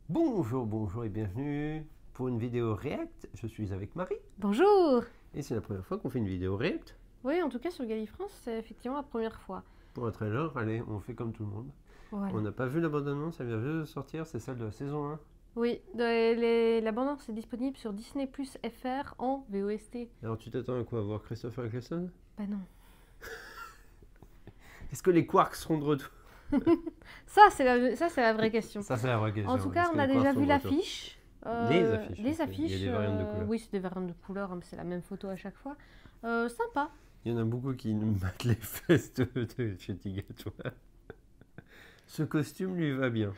Bonjour, bonjour et bienvenue pour une vidéo React. Je suis avec Marie Bonjour! et c'est la première fois qu'on fait une vidéo React. Oui, en tout cas sur Galifrance, c'est effectivement la première fois. Pour un trailer, allez, on fait comme tout le monde. Voilà. On n'a pas vu l'abandonnement, ça vient juste de sortir, c'est celle de la saison 1. Oui, la bande-annonce est disponible sur Disney Plus FR en VOST. Alors tu t'attends à quoi? À voir Christopher Eccleston? Bah non. Est-ce que les quarks seront de retour? Ça, c'est la vraie question. Ça c'est la vraie question. En tout cas, Est-ce que on a les quarks déjà sont vu de retour? l'affiche. Les affiches, Les ok. affiches. Il y a des variantes de couleurs. Oui, c'est des variantes de couleurs, mais c'est la même photo à chaque fois. Sympa. Il y en a beaucoup qui nous battent les fesses de chez Tigatois. Ce costume lui va bien.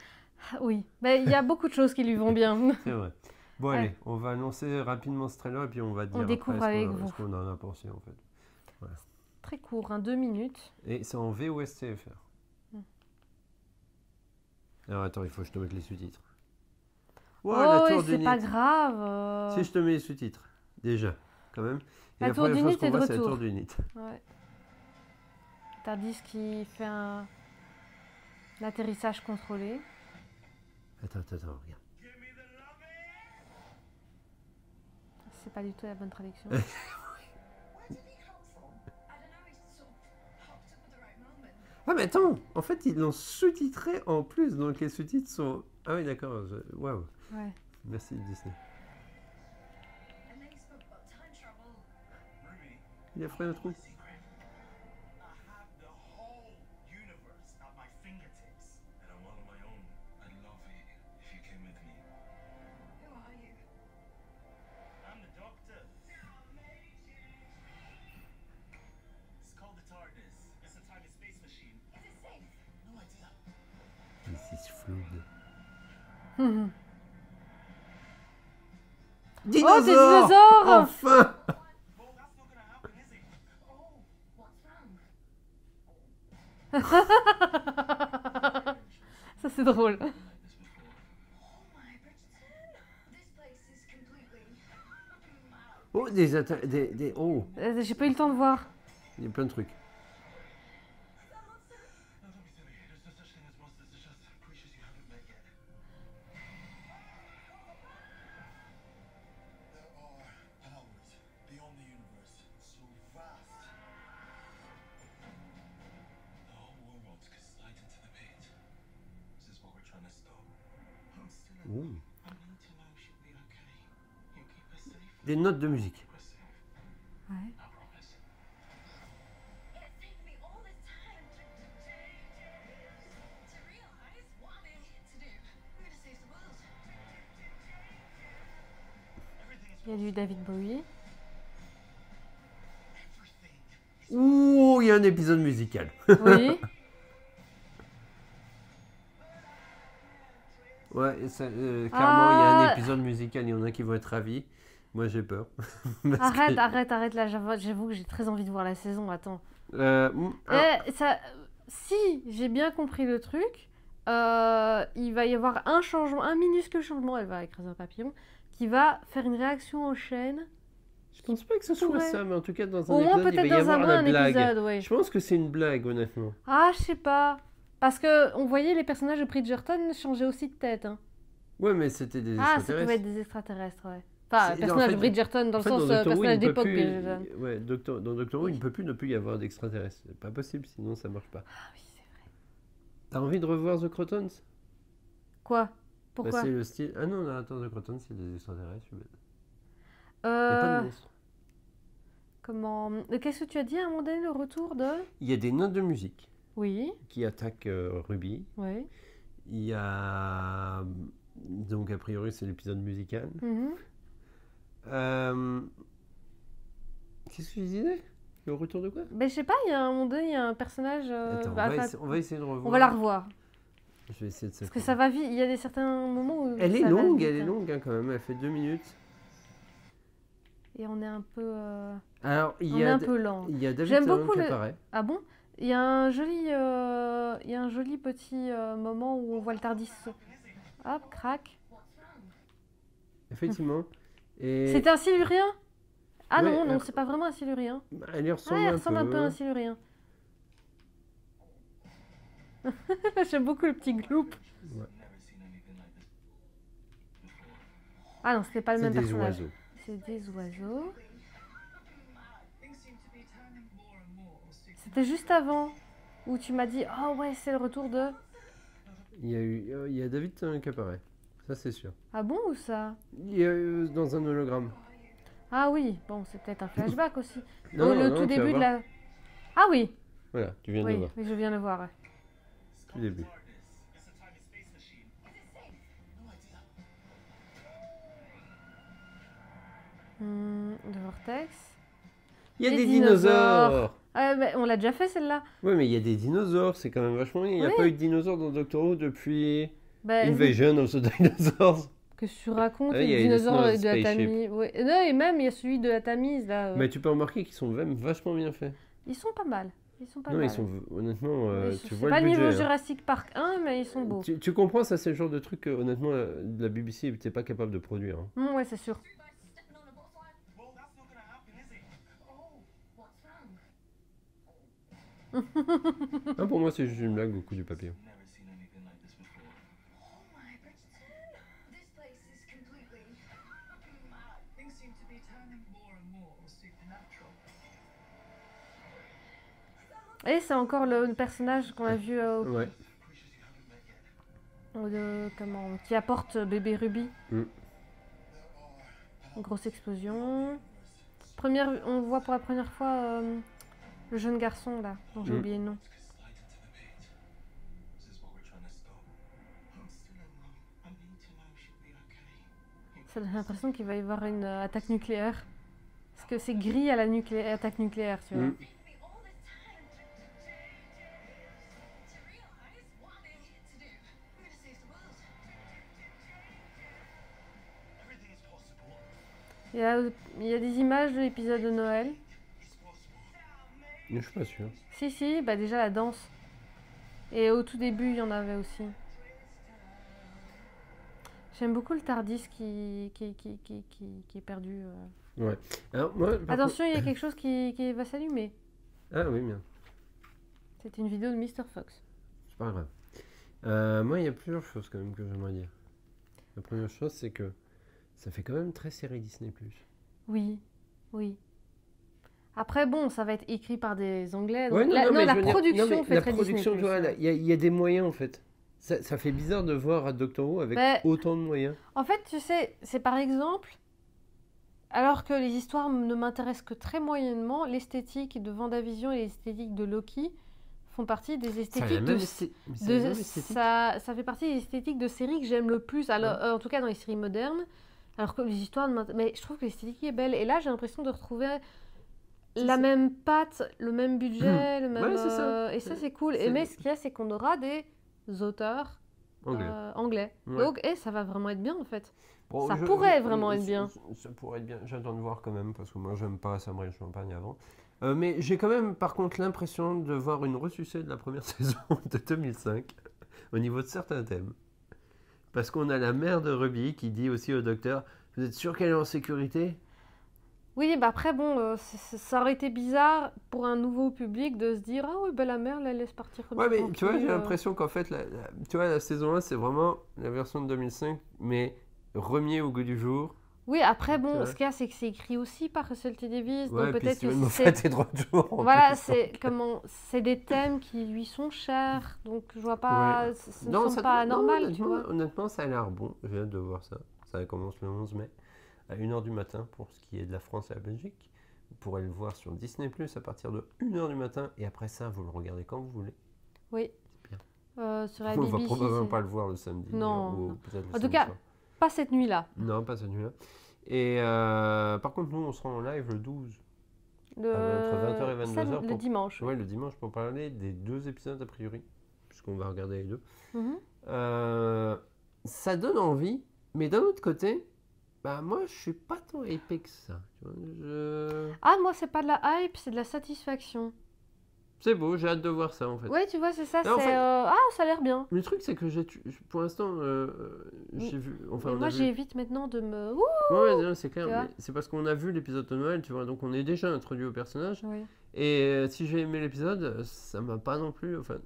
Oui, mais il y a beaucoup de choses qui lui vont bien. C'est vrai. Bon allez, on va annoncer rapidement ce trailer et puis on va dire découvre après avec vous. ce qu'on en a pensé en fait. Très court, 2 minutes. Et c'est en VOSTFR. Alors attends, il faut que je te mette les sous-titres. Wow, la Oh, tour oui, c'est pas d'unité. grave. Si je te mets les sous-titres, déjà, quand même. Et La la tour première chose d'unité qu'on est de voit, c'est la retour. tour d'unité. Ouais. Tardis qui fait un atterrissage contrôlé. Attends, regarde. C'est pas du tout la bonne traduction. Ah mais attends, en fait ils l'ont sous-titré en plus, donc les sous-titres sont... Ah oui d'accord, waouh, Ouais. merci Disney. Il a fait un trou. This is fluid. Oh, des Dinosaures dinosaures! Enfin! Ça c'est drôle. Oh, oh, J'ai pas eu le temps de voir. il y a plein de trucs. Oh. Des notes de musique. Ouais. Il y a du David Bowie. Ouh, il y a un épisode musical. Oui. Ouais, ça, clairement, il y a un Ah. épisode musical, il y en a qui vont être ravis. Moi, j'ai peur. Parce Arrête, là, j'avoue que j'ai très envie de voir la saison, attends. Si j'ai bien compris le truc, il va y avoir un changement, un minuscule changement, elle va écraser un papillon, qui va faire une réaction en chaîne. je pense pas que ce soit pourrait- ça, mais en tout cas, dans un Au moins épisode, il va peut-être y dans avoir la un blague. épisode, ouais. Je pense que c'est une blague, honnêtement. Ah, je sais pas. Parce que on voyait les personnages de Bridgerton changer aussi de tête. Hein. Ouais, mais c'était des Ah, ça pouvait extraterrestres. être des extraterrestres, ouais. Enfin, C'est- personnage en fait- de Bridgerton dans En le fait, sens dans Doctor Who, personnage il ne peut d'époque plus... Bridgerton. Ouais, dans Doctor Who, il ne peut plus ne plus y avoir d'extraterrestres. C'est pas possible, sinon ça marche pas. Ah oui, c'est vrai. T'as envie de revoir The Crotons? Quoi? Bah, Pourquoi? c'est le style... Ah non, attends, The Crotons, c'est des extraterrestres. Il n'y a pas de monstres. Comment... Qu'est-ce que tu as dit à un moment donné, le retour de... Il y a des notes de musique Oui, qui attaquent Ruby. oui. Il y a... Donc, a priori, c'est l'épisode musical. Mhm. Qu'est-ce que je disais? Le retour de quoi? Ben, je sais pas, il y a un moment donné, il y a un personnage... Attends, on va essayer de revoir. on va la revoir. Je vais essayer de Parce que ça va vite, il y a des certains moments où Elle est ça va longue, vite, elle est hein. longue hein, quand même. Elle fait 2 minutes. Et on est un peu... Alors, il on y est a, un peu lent. il y a David J'aime Tennant beaucoup qui le- apparaît. Ah bon? Il y a un joli petit moment où on voit le Tardis. Hop, crac. Effectivement. Et C'est un silurien? Ah Ouais, non, c'est pas vraiment un silurien. elle y ressemble Ah, il un ressemble un peu à un silurien. J'aime beaucoup le petit gloop. Ouais. Ah non, c'était pas le C'est même des personnage. oiseaux. C'est des oiseaux. C'était juste avant où tu m'as dit oh ouais, c'est le retour de. Il y a David qui apparaît. Ça, c'est sûr. Ah bon ou ça? Il y a dans un hologramme. Ah oui, bon, c'est peut-être un flashback aussi. Non, Oh, le non, tout tu vas début de voir. la. Ah oui, Voilà, tu viens de oui, le voir. oui, je viens de le voir. Ouais. Tout début. Le vortex. Il y a Les des dinosaures. dinosaures. Ah, bah, on l'a déjà fait celle-là. Ouais, mais il y a des dinosaures, c'est quand même vachement bien. Il n'y a Oui. pas eu de dinosaures dans Doctor Who depuis Bah, Invasion of the Dinosaurs. que tu racontes, Ah, il y les a les dinosaures Snow de la Spaceship. Tamise. Ouais. Non, et même il y a celui de la Tamise là. Mais tu peux remarquer qu'ils sont même vachement bien faits. Ils sont pas mal. Ils sont pas Non, mal. ils sont honnêtement, Ils sont- tu c'est vois pas le le niveau budget. Hein. Jurassic Park 1, mais ils sont beaux. Tu comprends, ça c'est le genre de truc que honnêtement la BBC n'était pas capable de produire. Hein. Ouais, c'est sûr. Ah, pour moi c'est juste une blague au coup du papillon. Et c'est encore le personnage qu'on a vu Ouais. qui apporte bébé Ruby. Mm. Une grosse explosion. On voit pour la première fois le jeune garçon là, dont j'ai oublié le nom. Ça donne l'impression qu'il va y avoir une attaque nucléaire. Parce que c'est gris à la attaque nucléaire, tu vois. Mm. Il y a des images de l'épisode de Noël. Je suis pas sûr. Si, bah déjà la danse. Et au tout début, il y en avait aussi. J'aime beaucoup le Tardis qui est perdu. Ouais. Alors, moi, par Attention, il y a quelque chose qui va s'allumer. contre- Ah oui, bien. C'est une vidéo de Mr. Fox. C'est pas grave. Moi, il y a plusieurs choses quand même que j'aimerais dire. La première chose, c'est que ça fait quand même très série Disney+. Oui. Après, bon, ça va être écrit par des Anglais. Donc Ouais, non, la mais la je veux dire- production non, mais fait la très production, Disney+. tu vois, Ouais. il y a des moyens en fait. Ça fait bizarre de voir à Doctor Who avec Mais- autant de moyens. En fait, tu sais, c'est par exemple, alors que les histoires ne m'intéressent que très moyennement, l'esthétique de WandaVision et l'esthétique de Loki font partie des esthétiques ça fait partie des esthétiques de séries que j'aime le plus, alors, en tout cas dans les séries modernes, alors que les histoires mais je trouve que l'esthétique est belle, et là j'ai l'impression de retrouver la même patte, le même budget, le même, Ouais, c'est ça. et ça c'est cool. C'est- Mais ce qu'il y a, c'est qu'on aura des auteurs anglais. Ouais. Donc, ça va vraiment être bien en fait. Bon, Ça pourrait vraiment être bien. Ça pourrait être bien. J'attends de voir quand même parce que moi j'aime pas Samuel Champagne avant. Mais j'ai quand même par contre l'impression de voir une ressucée de la première saison de 2005 au niveau de certains thèmes. Parce qu'on a la mère de Ruby qui dit aussi au docteur: vous êtes sûr qu'elle est en sécurité? Oui, bah après, bon, ça aurait été bizarre pour un nouveau public de se dire ah oui, bah la mère la laisse partir comme Ouais, ça. mais tu vois, tranquille, j'ai l'impression qu'en fait, tu vois, la saison 1, c'est vraiment la version de 2005, mais remis au goût du jour. Oui, après, bon, Ouais. ce qu'il y a, c'est que c'est écrit aussi par Russell T. Davis, Ouais, donc puis peut-être Steven que Moffat c'est. est de retour. en Voilà, plus. c'est des thèmes qui lui sont chers, donc je vois pas, Ouais. ça ne Non, semble pas non, normal, tu honnêtement, vois. honnêtement, ça a l'air bon. J'ai hâte de voir ça. Ça commence le 11 mai à 1h du matin pour ce qui est de la France et la Belgique. Vous pourrez le voir sur Disney+ à partir de 1h du matin et après ça, vous le regardez quand vous voulez. Oui. C'est bien. Sur la On va BBC, probablement c'est- pas le voir le samedi. Non, ou non. peut-être le En tout samedi cas, soir. pas cette nuit-là. Non, pas cette nuit-là. Et par contre, nous, on sera en live le 12. Entre 20h et 22h Le pour- dimanche. Ouais, le dimanche pour parler des 2 épisodes a priori, puisqu'on va regarder les 2. Mhm. Ça donne envie, mais d'un autre côté, bah moi je suis pas tant hypé que ça. Tu vois, Ah, moi, c'est pas de la hype, c'est de la satisfaction. c'est beau, j'ai hâte de voir ça en fait. Ouais, tu vois, c'est ça, Non, en c'est... fait- Ah, ça a l'air bien. Le truc c'est que pour l'instant, j'ai vu. Enfin, Mais on moi, a vu. j'évite maintenant de me... Ouh. Ouais, non, c'est clair. Tu vois Mais c'est parce qu'on a vu l'épisode de Noël, tu vois, donc on est déjà introduit au personnage. Oui. Et si j'ai aimé l'épisode, ça m'a pas non plus. Enfin,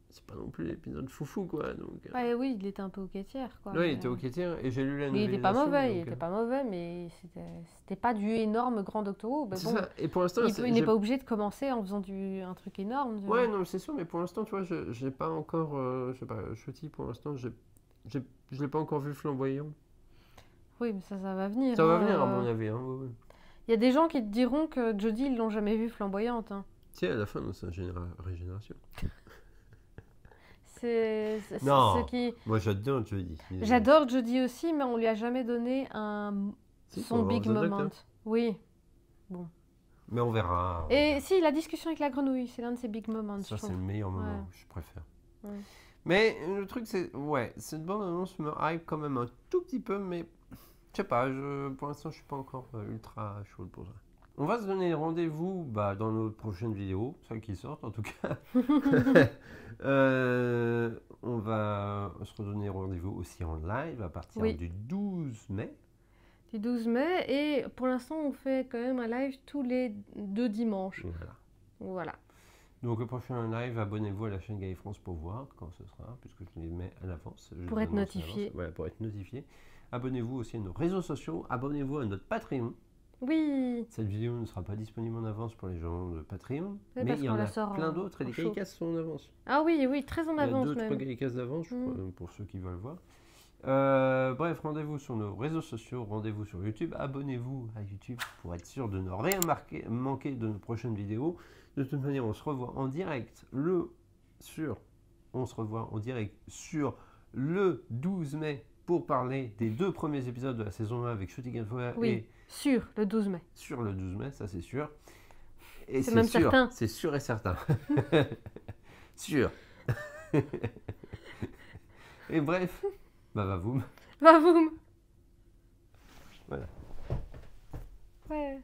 c'est pas non plus l'épisode foufou, quoi. Donc, Ouais, oui, il était un peu au quêtière, quoi. ouais, il était au quêtière et j'ai lu la Mais il était pas novélisation, mauvais, donc, il était pas mauvais, mais c'était pas du énorme grand Doctor Who. Mais c'est bon, ça. Et pour l'instant, il n'est pas obligé de commencer en faisant un truc énorme. Tu vois. Ouais, non, c'est sûr, mais pour l'instant, tu vois, j'ai pas encore. Je sais pas, Shotty, pour l'instant, je l'ai pas encore vu flamboyant. Oui, mais ça va venir. Ça va venir, à mon avis. Hein, ouais. Il y a des gens qui te diront que Jodie, ils l'ont jamais vue flamboyante. Hein. Tu sais, à la fin de sa régénération. C'est Non, ce qui. moi j'adore Jodie. J'adore Jodie aussi, mais on lui a jamais donné Si, faut son avoir big The Doctor. moment. Oui. Mais on verra. Et si, la discussion avec la grenouille, c'est l'un de ses big moments. Ça, je c'est trouve. le meilleur moment, Ouais. je préfère. Ouais. Mais le truc, c'est. Ouais, cette bande-annonce me hype quand même un tout petit peu, mais. Je sais pas, pour l'instant, je suis pas encore ultra chaud pour ça. On va se donner rendez-vous dans nos prochaines vidéos, celles qui sortent en tout cas. On va se redonner rendez-vous aussi en live à partir du 12 mai. Du 12 mai, et pour l'instant, on fait quand même un live tous les 2 dimanches. Voilà. Donc le prochain live, abonnez-vous à la chaîne Gaïa France pour voir quand ce sera, puisque je les mets à l'avance. Pour être notifié. Voilà, pour être notifié. Abonnez-vous aussi à nos réseaux sociaux, abonnez-vous à notre Patreon. Oui. Cette vidéo ne sera pas disponible en avance pour les gens de Patreon, Ouais, mais il y en a sort plein d'autres et les Gaïcas sont en avance. Ah oui, oui, très en avance Il y a 2-3 même. Gaïcas d'avance, je crois, pour ceux qui veulent voir. Bref, rendez-vous sur nos réseaux sociaux, rendez-vous sur YouTube, abonnez-vous à YouTube pour être sûr de ne rien manquer de nos prochaines vidéos. De toute manière, on se revoit en direct le 12 mai pour parler des 2 premiers épisodes de la saison 1 avec Shooting Fire et sur le 12 mai. Sur le 12 mai, ça c'est sûr. Et c'est même sûr, certain. C'est sûr et certain. Sûr. Et bref, va vous. Va vous. Voilà. Ouais.